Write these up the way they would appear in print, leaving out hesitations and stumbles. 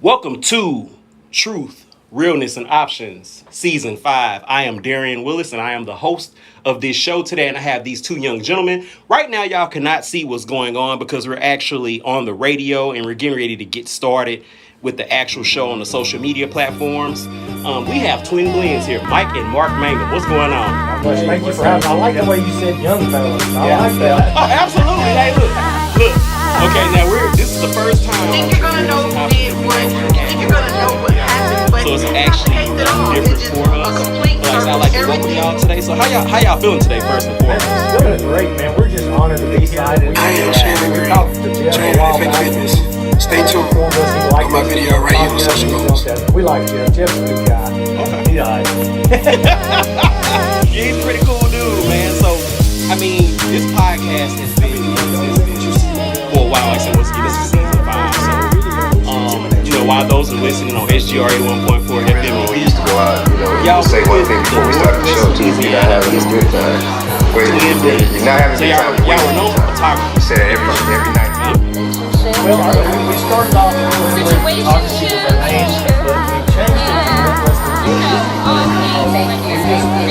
Welcome to Truth, Realness, and Options, Season 5. I am Darien Willis, and I am the host of this show today, and I have these two young gentlemen. Right now, y'all cannot see what's going on because we're actually on the radio, and we're getting ready to get started with the actual show on the social media platforms. We have twin blends here, Mike and Mark Mangum. What's going on? Thank you for having me. I like the way you said young fellas. I like that. Oh, absolutely. Hey, look. Okay, now this is the first time. Think you're gonna know who did what. Think you're gonna know what happened, but So it's you actually complicate it all. different It's just for us. a complete Like, I like to welcome y'all today. So how y'all feeling today, first and foremost? Feeling great, man. We're just honored to be here. I am Shannon We Green, talked to Jeff a trainer while at Fit back. Fitness. Stay tuned Informed us he liked on my us. video right here on social goals. We like Jeff. Jeff's a good guy. Okay. He alright. Yeah, he's a pretty cool dude, man. So, I mean, this podcast has been in existence for a while. Like I said, this is season 5. So, while those are listening on SGRA 1.4 FM, We used to go out, y'all say one thing before we started the show too. You're not having this good time. Wait, you're not having so this y'all time. were known for photography. You said every night. Well, we started off with obviously with our names, but we changed it to Northwest Louisiana.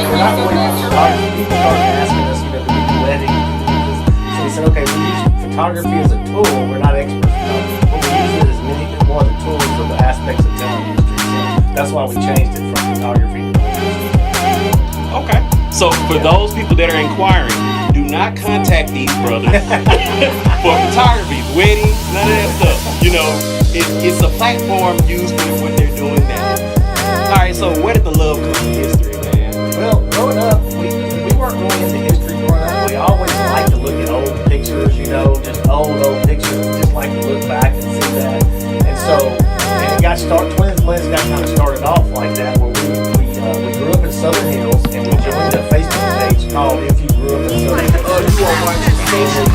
We're not really, a lot of people started asking us, do we do weddings? So we said, okay, we use photography as a tool. We're not experts in it, but we use it as one of the tools of the aspects of telling history. So that's why we changed it from photography to history. Okay. So for those people that are inquiring, do not contact these brothers for photography, weddings, none of that stuff. It's a platform used for what they're doing now. All right. So where did the love come from history, man? Well, growing up, we weren't really into history growing up. We always liked to look at old pictures, just old pictures. We just like to look back and see that. And it got started. Twin Blends got kind of started off like that, where we grew up in Southern Hills, and we joined a Facebook page called "If You Grew Up in Southern Hills." And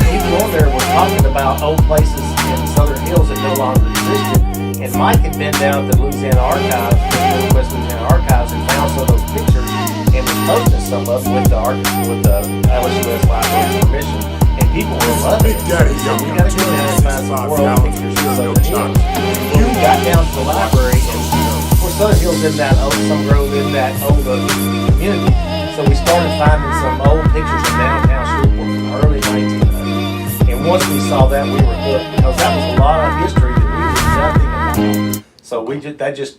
people on there were talking about old places in Southern Hills that no longer existed. And Mike had been down at the Louisiana Archives, Northwest Louisiana Archives, and found some of those pictures and was posting some of them with the LSUS Library permission. And people were loving it. So we said, we got to go down and find some more old pictures of Southern Hills. And we got down to the library, and of course Southern Hills isn't that old, some grove in that old community. So we started finding some old pictures of downtown Shreveport from the early 1900s. And once we saw that, we were hooked, because that was a lot of history that we knew nothing about. So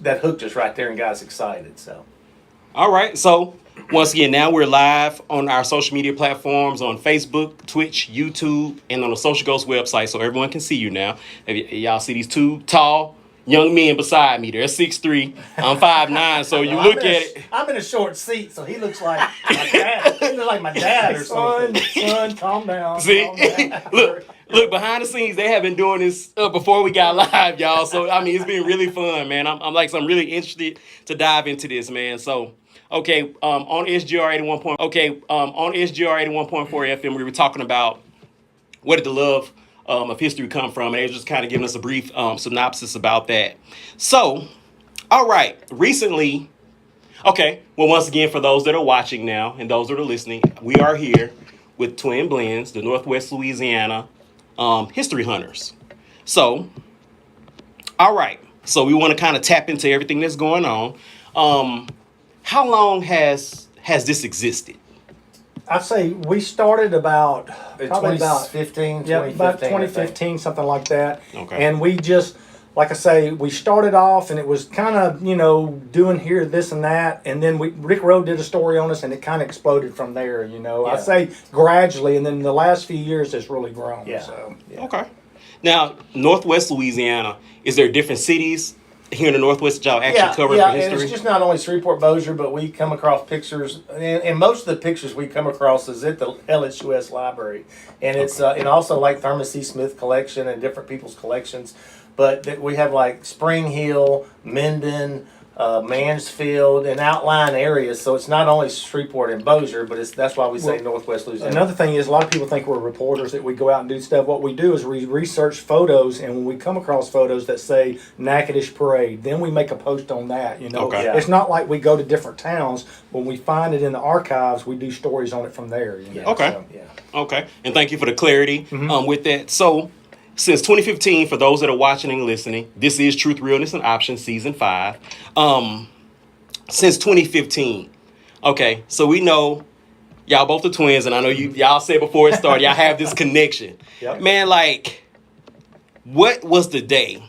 that hooked us right there and got us excited. So. All right. So once again, now we're live on our social media platforms on Facebook, Twitch, YouTube, and on the Social Ghost website, so everyone can see you now. Y'all see these two tall young men beside me. They're 6'3". I'm 5'9". So you look at it. I'm in a short seat, so he looks like my dad. He looks like my dad or something. Son, calm down. See, calm down. look behind the scenes. They have been doing this before we got live, y'all. So I mean, it's been really fun, man. I'm really interested to dive into this, man. So. Okay, on SGR 81.4 FM, we were talking about where did the love of history come from, and they were just kind of giving us a brief synopsis about that. So, all right, recently, once again, for those that are watching now and those that are listening, we are here with Twin Blends, the Northwest Louisiana History Hunters. So, all right, so we want to kind of tap into everything that's going on. How long has this existed? I'd say we started about 2015, about 2015, something like that. Okay. And we just, like I say, we started off and it was kind of, doing here, this and that. And then Rick Rowe did a story on us and it kind of exploded from there, Yeah. I'd say gradually. And then the last few years it's really grown. Yeah. So, yeah. Okay. Now, Northwest Louisiana, is there different cities here in the Northwest that y'all actually cover for history? And it's just not only Shreveport Bossier, but we come across pictures, and most of the pictures we come across is at the LSUS Library, and it's and also like Thurman C. Smith collection and different people's collections, but we have like Spring Hill, Minden, Mansfield, and outlying areas. So it's not only Shreveport and Bossier, but that's why we say Northwest Louisiana. Another thing is a lot of people think we're reporters, that we go out and do stuff. What we do is we research photos, and when we come across photos that say Natchitoches Parade, then we make a post on that. Okay. Yeah. It's not like we go to different towns. When we find it in the archives, we do stories on it from there. Okay. So, yeah. Okay. And thank you for the clarity with that. So since 2015, for those that are watching and listening, this is Truth, Realness, and Options Season 5. Since 2015. Okay, so we know y'all both are twins, and I know y'all said before it started, y'all have this connection. Yep. Man, like, what was the day,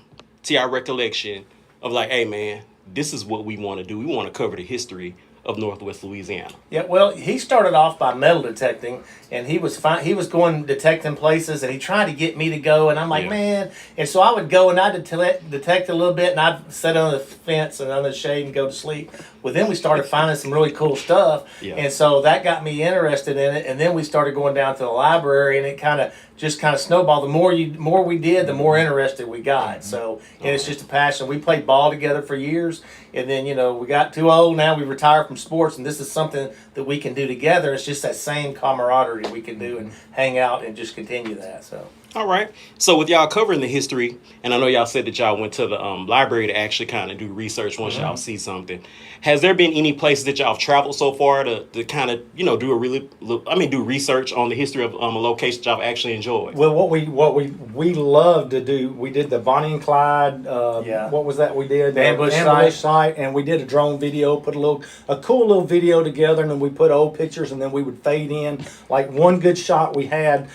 to your recollection, of like, hey, man, this is what we want to do. We want to cover the history of Northwest Louisiana. Yeah, well, he started off by metal detecting, and he was fine. He was going detecting places, and he tried to get me to go, and I'm like, Yeah. man. And so I would go and I'd detect a little bit, and I'd sit on the fence and under the shade and go to sleep. Well, then we started finding some really cool stuff, Yeah. and so that got me interested in it. And then we started going down to the library, and it kind of snowballed. The more we did, the more interested we got. So, and it's just a passion. We played ball together for years, and then we got too old. Now we retired from sports, and this is something that we can do together. It's just that same camaraderie we can do and hang out and just continue that. So. All right. So with y'all covering the history, and I know y'all said that y'all went to the library to actually kind of do research once y'all see something. Has there been any places that y'all have traveled so far to kind of do research on the history of a location y'all have actually enjoyed? Well, what we love to do, we did the Bonnie and Clyde. What was that we did? The ambush site, and we did a drone video. Put a cool little video together, and then we put old pictures, and then we would fade in. Like one good shot we had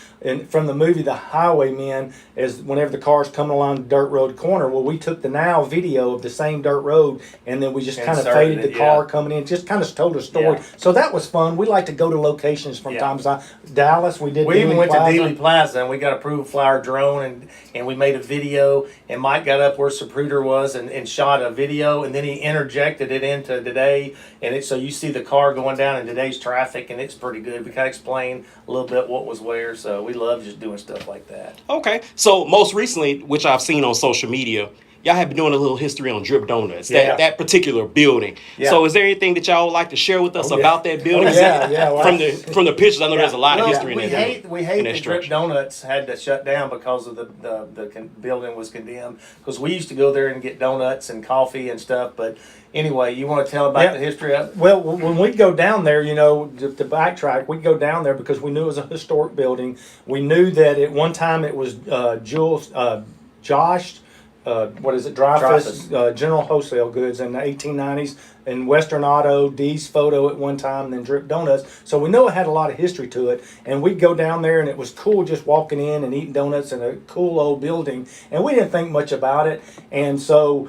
from the movie The Highwaymen is whenever the car's coming along the dirt road corner. Well, we took the now video of the same dirt road, and then we just kind of faded the car coming in. Just kind of told a story. Yeah. So that was fun. We like to go to locations from time to time. Dallas, we did. We even went to Plaza. Dealey Plaza, and we got approved flower drone, and we made a video. And Mike got up where Zapruder was and shot a video, and then he interjected it into today. And so you see the car going down in today's traffic, and it's pretty good. We kind of explain a little bit what was where. So we love just doing stuff like that. Okay. So most recently, which I've seen on social media, y'all have been doing a little history on Drip Donuts, that particular building. Yeah. So is there anything that y'all would like to share with us about that building? Well, From the pictures, I know there's a lot of history we in that hate, building. We hate in that that Drip structure. Donuts had to shut down because of the building was condemned. Because we used to go there and get donuts and coffee and stuff. But anyway, you want to tell about the history of it? Well, when we go down there, to backtrack, we'd go down there because we knew it was a historic building. We knew that at one time it was Josh, Dreyfus, General Wholesale Goods in the 1890s, and Western Auto, D's Photo at one time, and then Drip Donuts. So we know it had a lot of history to it. And we'd go down there, and it was cool just walking in and eating donuts in a cool old building. And we didn't think much about it. And so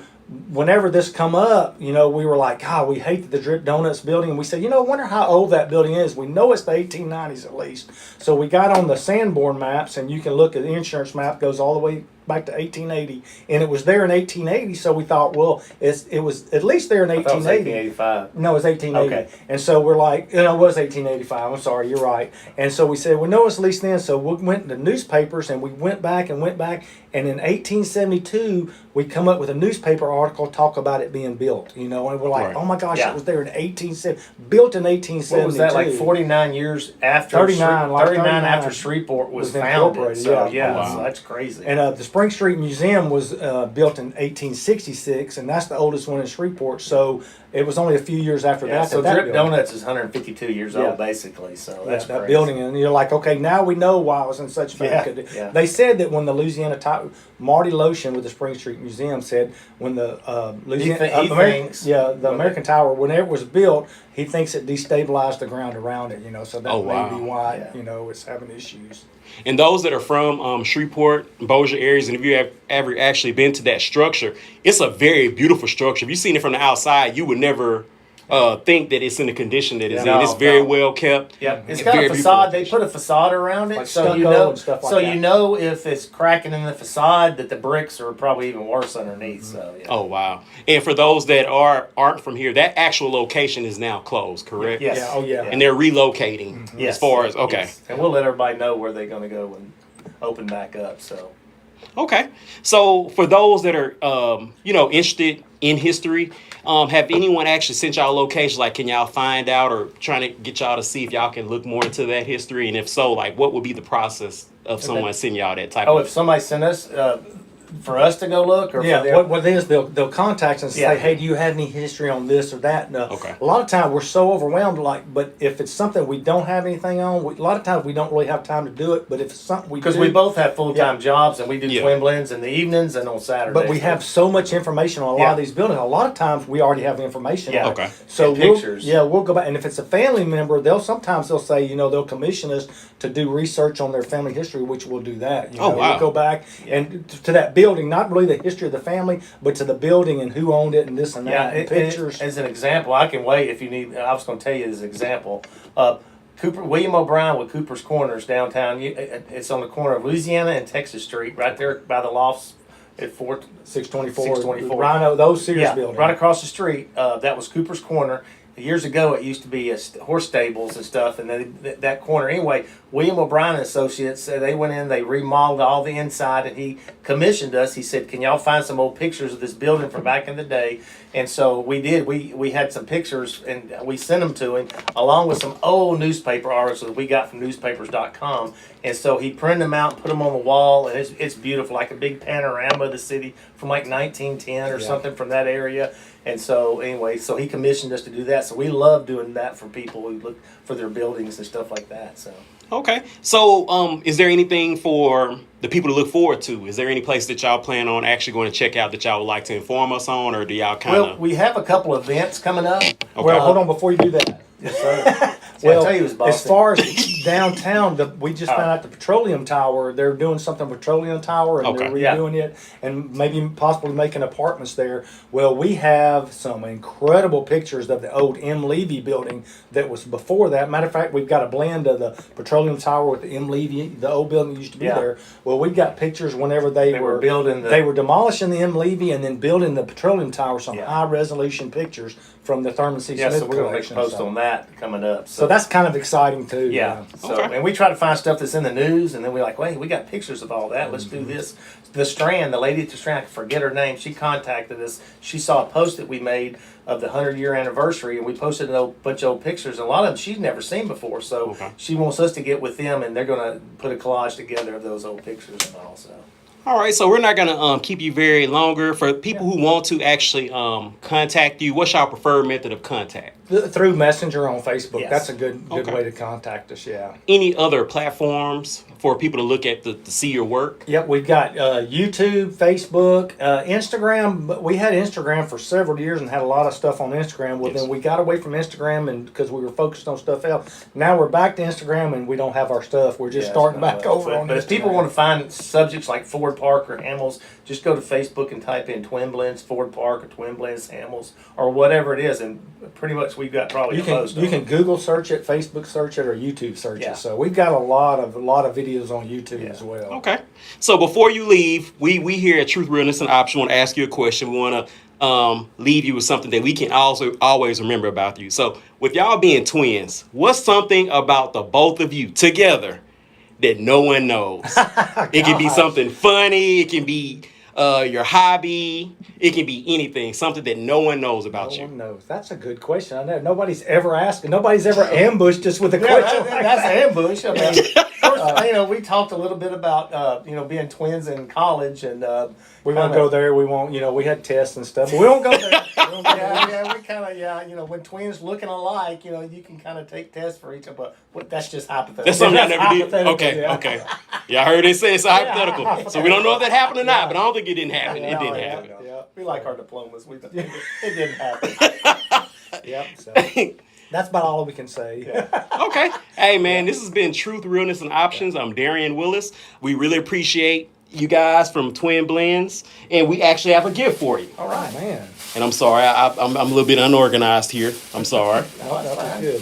whenever this come up, we were like, God, we hate the Drip Donuts building. And we said, I wonder how old that building is. We know it's the 1890s at least. So we got on the Sanborn maps, and you can look at the insurance map, goes all the way back to 1880, and it was there in 1880. So we thought, well, it was at least there in 1880. 1885. No, it was 1880. Okay. And so we're like, it was 1885. I'm sorry, you're right. And so we said, well, no, it's at least then. So we went to newspapers, and we went back. And in 1872, we come up with a newspaper article talk about it being built. And we're like, Right. oh my gosh, Yeah. it was there in 1870, built in 1872. What was that, like 49 years after? 39, like 39 after 39 Shreveport was was founded. incorporated, So, yeah. Oh, wow. so that's crazy. And the Spring Street Museum was built in 1866, and that's the oldest one in Shreveport. So it was only a few years after that. So that Drip building- Donuts is 152 years Yeah. old, basically. So that's that crazy. building, and you're like, okay, now we know why it was in such bad Yeah, condition. yeah. They said that when the Louisiana Marty Lotion with the Spring Street Museum said when the Louisiana he thinks the American Tower, whenever it was built, he thinks it destabilized the ground around it. So that Oh, may wow. be why Yeah. it's having issues. And those that are from Shreveport, Bossier areas, and if you have ever actually been to that structure, it's a very beautiful structure. If you've seen it from the outside, you would never think that it's in the condition that it's in. No, It's very no. well kept. Yep, it's and got very a beautiful facade. They location. put a facade around it, Like so stucco you know, and stuff like so that. you know if it's cracking in the facade that the bricks are probably even worse underneath. So yeah. Oh wow! And for those that aren't from here, that actual location is now closed, correct? Yes. Yeah, oh, yeah. And they're relocating Yes. as far as Yes. And we'll let everybody know where they're going to go and open back up. So Okay. So for those that are interested in history, have anyone actually sent y'all locations? Like, can y'all find out or trying to get y'all to see if y'all can look more into that history? And if so, like, what would be the process of someone sending y'all that type if of? somebody sent us, for us to go look, or for Yeah, them? what it is, they'll contact us and say, Yeah. hey, do you have any history on this or that? No. Okay. A lot of times we're so overwhelmed, but if it's something we don't have anything on, a lot of times we don't really have time to do it, but if it's something we do. Because we both have full-time jobs, and we do Yeah. twin blends in the evenings and on Saturdays. But we have so much information on a lot of these buildings. A lot of times we already have information. Yeah. on it. Okay. So And pictures. we'll go back, and if it's a family member, they'll say, they'll commission us to do research on their family history, which we'll do that. Oh, wow. We'll go back and to that building, not really the history of the family, but to the building and who owned it and this and Yeah, that, and pictures. as an example, I can wait if you need. I was going to tell you as an example. William O'Brien with Cooper's Corners downtown. It's on the corner of Louisiana and Texas Street, right there by the lofts at 624, 624. Rhino, those Sears buildings. right across the street. That was Cooper's Corner. Years ago, it used to be horse stables and stuff, and then that corner. Anyway, William O'Brien and Associates, they went in, they remodeled all the inside, and he commissioned us. He said, "Can y'all find some old pictures of this building from back in the day?" And so we did. We had some pictures, and we sent them to him, along with some old newspaper articles that we got from newspapers.com. And so he printed them out and put them on the wall, and it's beautiful, like a big panorama of the city from like 1910 or something from that area. And so anyway, so he commissioned us to do that. So we love doing that for people who look for their buildings and stuff like that. So Okay. So, is there anything for the people to look forward to? Is there any place that y'all plan on actually going to check out that y'all would like to inform us on, or do y'all kind of? well, we have a couple events coming up. Okay. Well, hold on before you do that. Yes, sir. Well, I tell you, it was as Boston. far as downtown, we just found out the Petroleum Tower. They're doing something with Petroleum Tower, and they're Okay. redoing it, and maybe possibly making apartments there. Well, we have some incredible pictures of the old M. Levy building that was before that. Matter of fact, we've got a blend of the Petroleum Tower with the M. Levy, the old building that used to be there. Well, we've got pictures whenever they were building they were demolishing the M. Levy and then building the Petroleum Tower. Some high resolution pictures from the Thurman C. Yeah, Smith so we're going to make a collection. post on that coming up. So that's kind of exciting too. Yeah. So, Okay. and we try to find stuff that's in the news, and then we're like, wait, we got pictures of all that. Let's do this. The Strand, the lady at the Strand, I forget her name. She contacted us. She saw a post that we made of the 100-year anniversary, and we posted a bunch of old pictures. And a lot of them she'd never seen before. So she wants us to get with them, and they're going to put a collage together of those old pictures and all. So. All right, so we're not gonna keep you very longer. For people who want to actually contact you, what's your preferred method of contact? Through Messenger on Facebook. Yes. That's a good Okay. way to contact us. Yeah. Any other platforms for people to look at to see your work? Yep, we've got YouTube, Facebook, Instagram. But we had Instagram for several years and had a lot of stuff on Instagram. Well, then we got away from Instagram and because we were focused on stuff else. Now we're back to Instagram and we don't have our stuff. We're just starting back over on But if people Instagram. want to find subjects like Ford Park or Hamels, just go to Facebook and type in Twin Blends Ford Park or Twin Blends Hamels or whatever it is, and pretty much we've got probably You a post. can Google search it, Facebook search it, or YouTube search Yeah. it. So we've got a lot of videos on YouTube as well. Okay. So before you leave, we here at Truth, Realness, and Option want to ask you a question. We want to leave you with something that we can also always remember about you. So with y'all being twins, what's something about the both of you together that no one knows? It can be something funny. It can be your hobby. It can be anything. Something that no one knows about No you. one knows. That's a good question. I know nobody's ever asked. Nobody's ever ambushed us with a question. That's an ambush. I mean, first, we talked a little bit about being twins in college, and We won't go there. We won't. We had tests and stuff, but we won't go there. we kind of when twins looking alike, you can kind of take tests for each other, but that's just hypothetical. That's something I never did. hypothetical, Okay, yeah. okay. Yeah, I heard it say it's a hypothetical. So we don't know if that happened or not, but I don't think it didn't happen. It didn't happen. Yeah, we like our diplomas. It didn't happen. Yep. So that's about all we can say. Okay. Hey, man, this has been Truth, Realness, and Options. I'm Darien Willis. We really appreciate you guys from Twin Blends, and we actually have a gift for you. All right, man. And I'm sorry, I'm a little bit unorganized here. I'm sorry. That was good.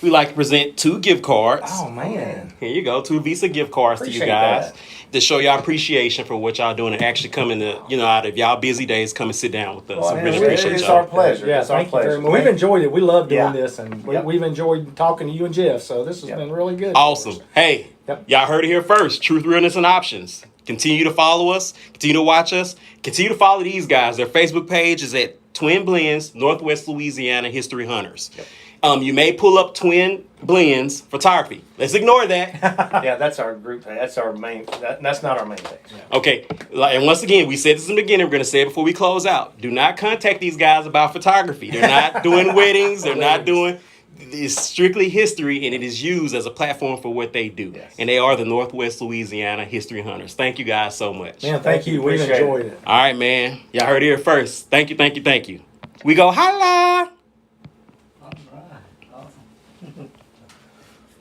We like to present 2 gift cards. Oh man. Here you go, 2 Visa gift cards to you Appreciate guys that. to show y'all appreciation for what y'all doing and actually coming to, out of y'all busy days, come and sit down with us. Well, I really man, appreciate it's y'all. our pleasure. Yeah, It's our thank you very pleasure. much. We've enjoyed it. We love doing Yeah. this, and Yep. we've enjoyed talking to you and Jeff. So this has been really good. Awesome. Hey, Yep. y'all heard it here first. Truth, Realness, and Options. Continue to follow us. Continue to watch us. Continue to follow these guys. Their Facebook page is at Twin Blends, Northwest Louisiana History Hunters. You may pull up Twin Blends Photography. Let's ignore that. Yeah, that's our group page. That's our main. That's not our main page. Okay, and once again, we said this in the beginning. We're going to say it before we close out. Do not contact these guys about photography. They're not doing weddings. They're not doing. It's strictly history, and it is used as a platform for what they do. Yes. And they are the Northwest Louisiana History Hunters. Thank you guys so much. Man, thank you. We Appreciate enjoyed it. it. All right, man. Y'all heard it here first. Thank you, thank you, thank you. We go holla. All right. Awesome.